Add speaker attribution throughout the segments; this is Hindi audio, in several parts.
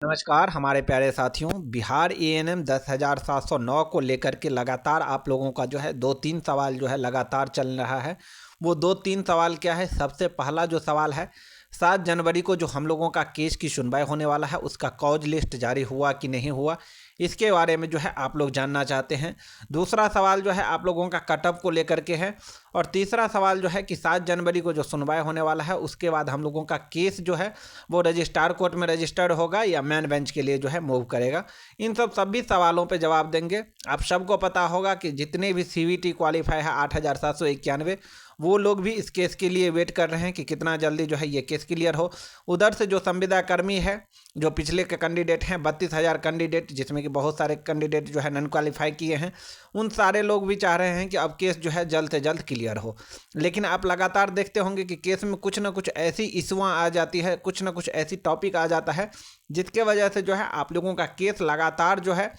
Speaker 1: नमस्कार हमारे प्यारे साथियों। बिहार एएनएम 10,709 को लेकर के लगातार आप लोगों का जो है 2-3 सवाल जो है लगातार चल रहा है। वो 2-3 सवाल क्या है? सबसे पहला जो सवाल है, 7 जनवरी को जो हम लोगों का केस की सुनवाई होने वाला है उसका कॉज लिस्ट जारी हुआ कि नहीं हुआ, इसके बारे में जो है आप लोग जानना चाहते हैं। दूसरा सवाल जो है आप लोगों का कटअप को लेकर के है। और तीसरा सवाल जो है कि 7 जनवरी को जो सुनवाई होने वाला है उसके बाद हम लोगों का केस जो है वो रजिस्ट्रार कोर्ट में रजिस्टर्ड होगा या मेन बेंच के लिए जो है मूव करेगा। इन सभी सवालों पे जवाब देंगे। आप सबको पता होगा कि जितने भी सीवीटी क्वालिफाई है 8,791, वो लोग भी इस केस के लिए वेट कर रहे हैं कि कितना जल्दी जो है ये केस क्लियर हो। उधर से जो संविदा कर्मी है, जो पिछले के कैंडिडेट हैं 32,000 कैंडिडेट, जिसमें कि बहुत सारे कैंडिडेट जो है नॉन क्वालिफाई किए हैं, उन सारे लोग भी चाह रहे हैं कि अब केस जो है जल्द से जल्द क्लियर हो। लेकिन आप लगातार देखते होंगे कि केस में कुछ ना कुछ ऐसी इशुआं आ जाती है, कुछ ना कुछ ऐसी टॉपिक आ जाता है जिसके वजह से जो है आप लोगों का केस लगातार जो है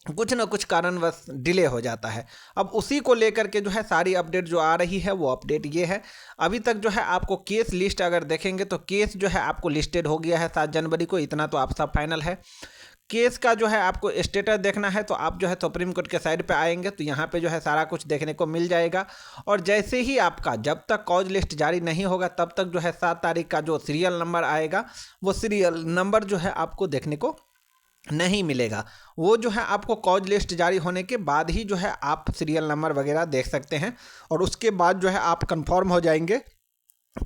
Speaker 1: कुछ ना कुछ कारणवश डिले हो जाता है। अब उसी को लेकर के जो है सारी अपडेट जो आ रही है वो अपडेट ये है। अभी तक जो है आपको केस लिस्ट अगर देखेंगे तो केस जो है आपको लिस्टेड हो गया है 7 जनवरी को, इतना तो आप सब फाइनल है। केस का जो है आपको स्टेटस देखना है तो आप जो है सुप्रीम कोर्ट के साइड पे आएंगे तो यहाँ पे जो है सारा कुछ देखने को मिल जाएगा। और जैसे ही आपका जब तक कॉज लिस्ट जारी नहीं होगा तब तक जो है 7 तारीख का जो सीरियल नंबर आएगा वो सीरियल नंबर जो है आपको देखने को नहीं मिलेगा। वो जो है आपको कॉज लिस्ट जारी होने के बाद ही जो है आप सीरियल नंबर वगैरह देख सकते हैं। और उसके बाद जो है आप कंफर्म हो जाएंगे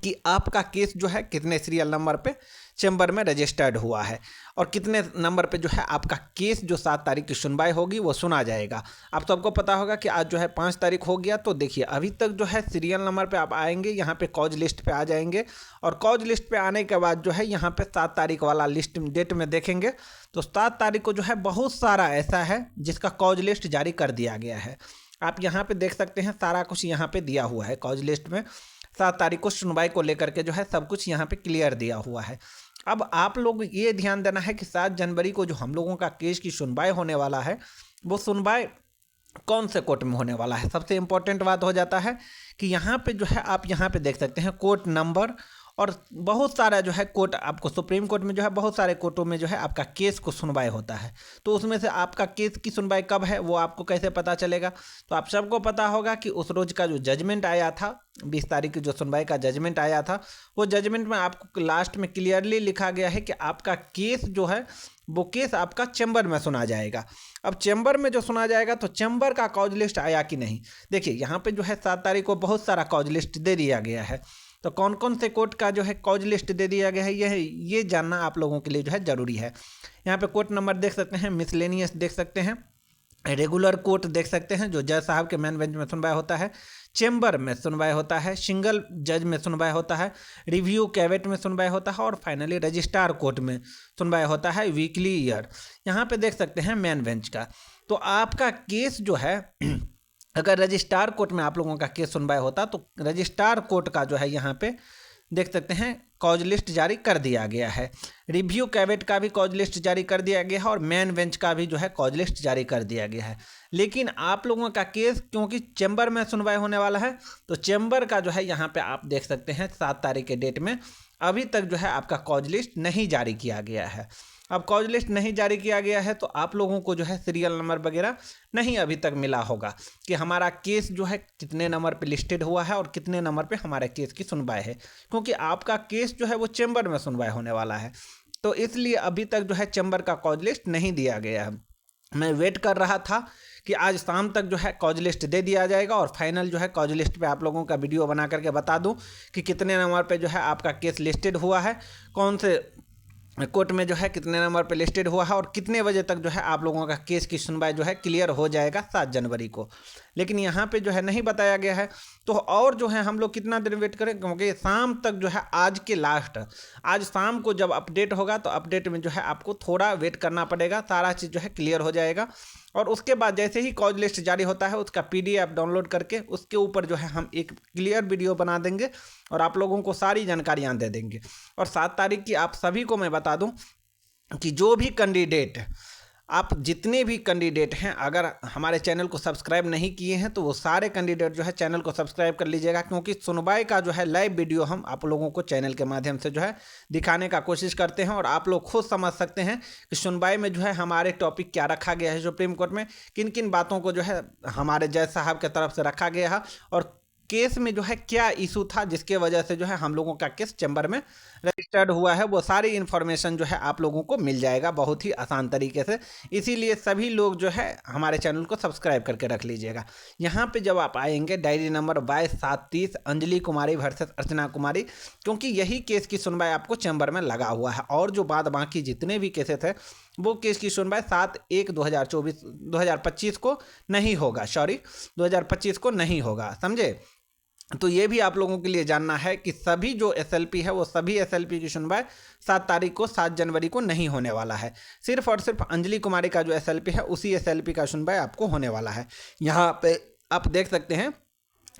Speaker 1: कि आपका केस जो है कितने सीरियल नंबर पे चैम्बर में रजिस्टर्ड हुआ है और कितने नंबर पे जो है आपका केस जो 7 तारीख की सुनवाई होगी वो सुना जाएगा। आप सबको पता होगा कि आज जो है 5 तारीख हो गया, तो देखिए अभी तक जो है सीरियल नंबर पे आप आएंगे, यहाँ पे कॉज लिस्ट पे आ जाएंगे और कॉज लिस्ट पे आने के बाद जो है यहाँ पे 7 तारीख वाला लिस्ट डेट में देखेंगे तो 7 तारीख को जो है बहुत सारा ऐसा है जिसका कॉज लिस्ट जारी कर दिया गया है। आप यहाँ पे देख सकते हैं सारा कुछ यहाँ पे दिया हुआ है कॉज लिस्ट में। 7 तारीख को सुनवाई को लेकर के जो है सब कुछ यहाँ पे क्लियर दिया हुआ है। अब आप लोग ये ध्यान देना है कि 7 जनवरी को जो हम लोगों का केस की सुनवाई होने वाला है वो सुनवाई कौन से कोर्ट में होने वाला है। सबसे इम्पोर्टेंट बात हो जाता है कि यहाँ पे जो है आप यहाँ पे देख सकते हैं कोर्ट नंबर और बहुत सारा जो है कोर्ट, आपको सुप्रीम कोर्ट में जो है बहुत सारे कोर्टों में जो है आपका केस को सुनवाई होता है। तो उसमें से आपका केस की सुनवाई कब है वो आपको कैसे पता चलेगा? तो आप सबको पता होगा कि उस रोज का जो जजमेंट आया था, 20 तारीख की जो सुनवाई का जजमेंट आया था, वो जजमेंट में आपको लास्ट में क्लियरली लिखा गया है कि आपका केस जो है वो केस आपका चैम्बर में सुना जाएगा। अब चैम्बर में जो सुना जाएगा तो चैम्बर का कॉज लिस्ट आया कि नहीं, देखिए यहाँ पे जो है 7 तारीख को बहुत सारा कॉज लिस्ट दे दिया गया है। तो कौन कौन से कोर्ट का जो है कॉज लिस्ट दे दिया गया है ये जानना आप लोगों के लिए जो है ज़रूरी है। यहाँ पे कोर्ट नंबर देख सकते हैं, मिसलेनियस देख सकते हैं, रेगुलर कोर्ट देख सकते हैं जो जज साहब के मेन बेंच में सुनवाई होता है, चैम्बर में सुनवाई होता है, सिंगल जज में सुनवाई होता है, रिव्यू कैवेट में सुनवाई होता है और फाइनली रजिस्ट्रार कोर्ट में सुनवाई होता है वीकली ईयर। यहाँ पे देख सकते हैं मेन बेंच का। तो आपका केस जो है अगर रजिस्ट्रार कोर्ट में आप लोगों का केस सुनवाई होता तो रजिस्ट्रार कोर्ट का जो है यहाँ पे देख सकते हैं कॉज लिस्ट जारी कर दिया गया है, रिव्यू कैवेट का भी कॉज लिस्ट जारी कर दिया गया है और मेन बेंच का भी जो है कॉज लिस्ट जारी कर दिया गया है। लेकिन आप लोगों का केस क्योंकि चैम्बर में सुनवाई होने वाला है तो चैम्बर का जो है यहाँ पे आप देख सकते हैं 7 तारीख के डेट में अभी तक जो है आपका कॉज लिस्ट नहीं जारी किया गया है। अब कॉज लिस्ट नहीं जारी किया गया है तो आप लोगों को जो है सीरियल नंबर वगैरह नहीं अभी तक मिला होगा कि हमारा केस जो है कितने नंबर पे लिस्टेड हुआ है और कितने नंबर पे हमारे केस की सुनवाई है, क्योंकि आपका केस जो है वो चैम्बर में सुनवाई होने वाला है। तो इसलिए अभी तक जो है चैम्बर का कॉज लिस्ट नहीं दिया गया है। मैं वेट कर रहा था कि आज शाम तक जो है कॉज लिस्ट दे दिया जाएगा और फाइनल जो है कॉज लिस्ट पे आप लोगों का वीडियो बना करके बता दूं कि कितने नंबर पे जो है आपका केस लिस्टेड हुआ है, कौन से कोर्ट में जो है कितने नंबर पे लिस्टेड हुआ है और कितने बजे तक जो है आप लोगों का केस की सुनवाई जो है क्लियर हो जाएगा 7 जनवरी को। लेकिन यहाँ पे जो है नहीं बताया गया है। तो और जो है हम लोग कितना देर वेट करें, क्योंकि शाम तक जो है आज शाम को जब अपडेट होगा तो अपडेट में जो है आपको थोड़ा वेट करना पड़ेगा, सारा चीज़ जो है क्लियर हो जाएगा। और उसके बाद जैसे ही कॉज लिस्ट जारी होता है उसका PDF डाउनलोड करके उसके ऊपर जो है हम एक क्लियर वीडियो बना देंगे और आप लोगों को सारी जानकारियाँ दे देंगे। और 7 तारीख की आप सभी को मैं बता दूं कि जो भी कैंडिडेट आप जितने भी कैंडिडेट हैं अगर हमारे चैनल को सब्सक्राइब नहीं किए हैं तो वो सारे कैंडिडेट जो है चैनल को सब्सक्राइब कर लीजिएगा, क्योंकि सुनवाई का जो है लाइव वीडियो हम आप लोगों को चैनल के माध्यम से जो है दिखाने का कोशिश करते हैं। और आप लोग खुद समझ सकते हैं कि सुनवाई में जो है हमारे टॉपिक क्या रखा गया है सुप्रीम कोर्ट में, किन किन बातों को जो है हमारे जज साहब की तरफ से रखा गया है, और केस में जो है क्या इशू था जिसके वजह से जो है हम लोगों का केस चैम्बर में रजिस्टर्ड हुआ है, वो सारी इन्फॉर्मेशन जो है आप लोगों को मिल जाएगा बहुत ही आसान तरीके से। इसीलिए सभी लोग जो है हमारे चैनल को सब्सक्राइब करके रख लीजिएगा। यहाँ पे जब आप आएंगे डायरी नंबर 22/7/30 अंजलि कुमारी वर्सेस अर्चना कुमारी, क्योंकि यही केस की सुनवाई आपको चैम्बर में लगा हुआ है, और जो बाकी जितने भी केसेस है वो केस की सुनवाई 7/1/2025 को नहीं होगा, 2025 को नहीं होगा, समझे। तो ये भी आप लोगों के लिए जानना है कि सभी जो एसएलपी है वो सभी एसएलपी की सुनवाई 7 जनवरी को नहीं होने वाला है। सिर्फ और सिर्फ अंजलि कुमारी का जो एसएलपी है उसी एसएलपी का सुनवाई आपको होने वाला है। यहाँ पे आप देख सकते हैं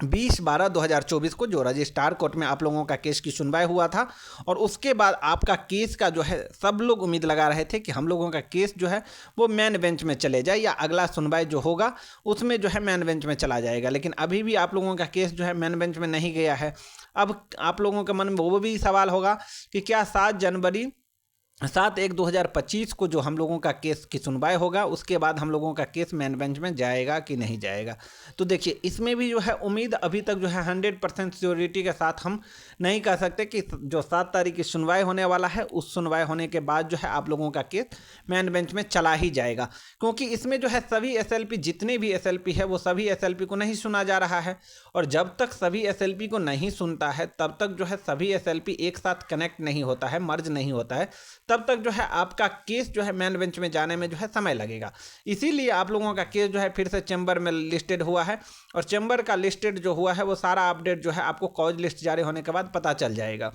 Speaker 1: 20/12/2024 को जो रजिस्ट्रार कोर्ट में आप लोगों का केस की सुनवाई हुआ था, और उसके बाद आपका केस का जो है सब लोग उम्मीद लगा रहे थे कि हम लोगों का केस जो है वो मेन बेंच में चले जाए, या अगला सुनवाई जो होगा उसमें जो है मेन बेंच में चला जाएगा। लेकिन अभी भी आप लोगों का केस जो है मेन बेंच में नहीं गया है। अब आप लोगों के मन में वो भी सवाल होगा कि क्या 7/1/2025 को जो हम लोगों का केस की सुनवाई होगा उसके बाद हम लोगों का केस मेन बेंच में जाएगा कि नहीं जाएगा। तो देखिए इसमें भी जो है उम्मीद अभी तक जो है 100% श्योरिटी के साथ हम नहीं कह सकते कि जो 7 तारीख की सुनवाई होने वाला है उस सुनवाई होने के बाद जो है आप लोगों का केस मेन बेंच में चला ही जाएगा, क्योंकि इसमें जो है सभी एसएलपी जितने भी एसएलपी है वो सभी एसएलपी को नहीं सुना जा रहा है, और जब तक सभी एसएलपी को नहीं सुनता है तब तक जो है सभी एसएलपी एक साथ कनेक्ट नहीं होता है, मर्ज नहीं होता है, तब तक जो है आपका केस जो है मेन बेंच में जाने में जो है समय लगेगा। इसीलिए आप लोगों का केस जो है फिर से चैम्बर में लिस्टेड हुआ है, और चैम्बर का लिस्टेड जो हुआ है वो सारा अपडेट जो है आपको कॉज लिस्ट जारी होने के बाद पता चल जाएगा।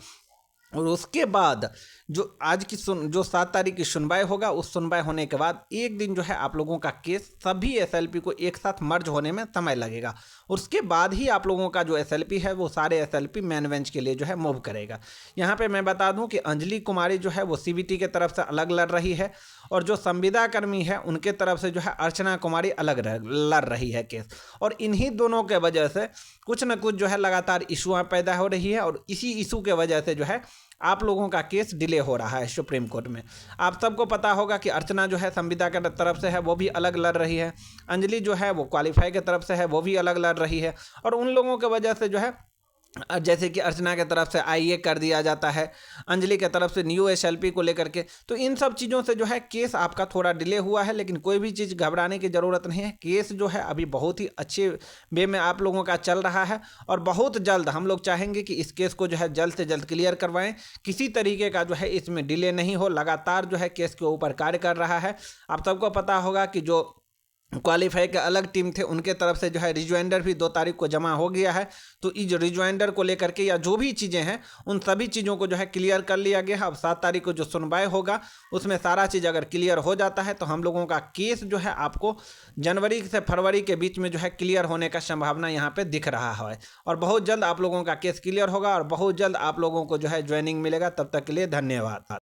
Speaker 1: और उसके बाद जो आज की जो 7 तारीख की सुनवाई होगा उस सुनवाई होने के बाद एक दिन जो है आप लोगों का केस सभी एसएलपी को एक साथ मर्ज होने में समय लगेगा। उसके बाद ही आप लोगों का जो एसएलपी है वो सारे एसएलपी मेन बेंच के लिए जो है मूव करेगा। यहाँ पे मैं बता दूं कि अंजलि कुमारी जो है वो सीबीटी के तरफ से अलग लड़ रही है, और जो संविदा कर्मी है उनके तरफ से जो है अर्चना कुमारी अलग लड़ रही है केस। और इन्हीं दोनों के वजह से कुछ न कुछ जो है लगातार इशुआँ पैदा हो रही है, और इसी इशू के वजह से जो है आप लोगों का केस डिले हो रहा है सुप्रीम कोर्ट में। आप सबको पता होगा कि अर्चना जो है संविदा के तरफ से है वो भी अलग लड़ रही है, अंजलि जो है वो क्वालिफाई के तरफ से है वो भी अलग लड़ रही है, और उन लोगों के वजह से जो है जैसे कि अर्चना के तरफ से आईए कर दिया जाता है, अंजलि के तरफ से न्यू एसएलपी को लेकर के, तो इन सब चीज़ों से जो है केस आपका थोड़ा डिले हुआ है। लेकिन कोई भी चीज़ घबराने की ज़रूरत नहीं है, केस जो है अभी बहुत ही अच्छे वे में आप लोगों का चल रहा है, और बहुत जल्द हम लोग चाहेंगे कि इस केस को जो है जल्द से जल्द क्लियर करवाएं, किसी तरीके का जो है इसमें डिले नहीं हो, लगातार जो है केस के ऊपर कार्य कर रहा है। आप सबको पता होगा कि जो क्वालिफाई के अलग टीम थे उनके तरफ से जो है रिज्वाइंडर भी 2 तारीख को जमा हो गया है, तो इस रिज्वाइंडर को लेकर के या जो भी चीज़ें हैं उन सभी चीज़ों को जो है क्लियर कर लिया गया है। अब 7 तारीख को जो सुनवाई होगा उसमें सारा चीज़ अगर क्लियर हो जाता है तो हम लोगों का केस जो है आपको जनवरी से फरवरी के बीच में जो है क्लियर होने का संभावना यहाँ पर दिख रहा है, और बहुत जल्द आप लोगों का केस क्लियर होगा और बहुत जल्द आप लोगों को जो है ज्वाइनिंग मिलेगा। तब तक के लिए धन्यवाद।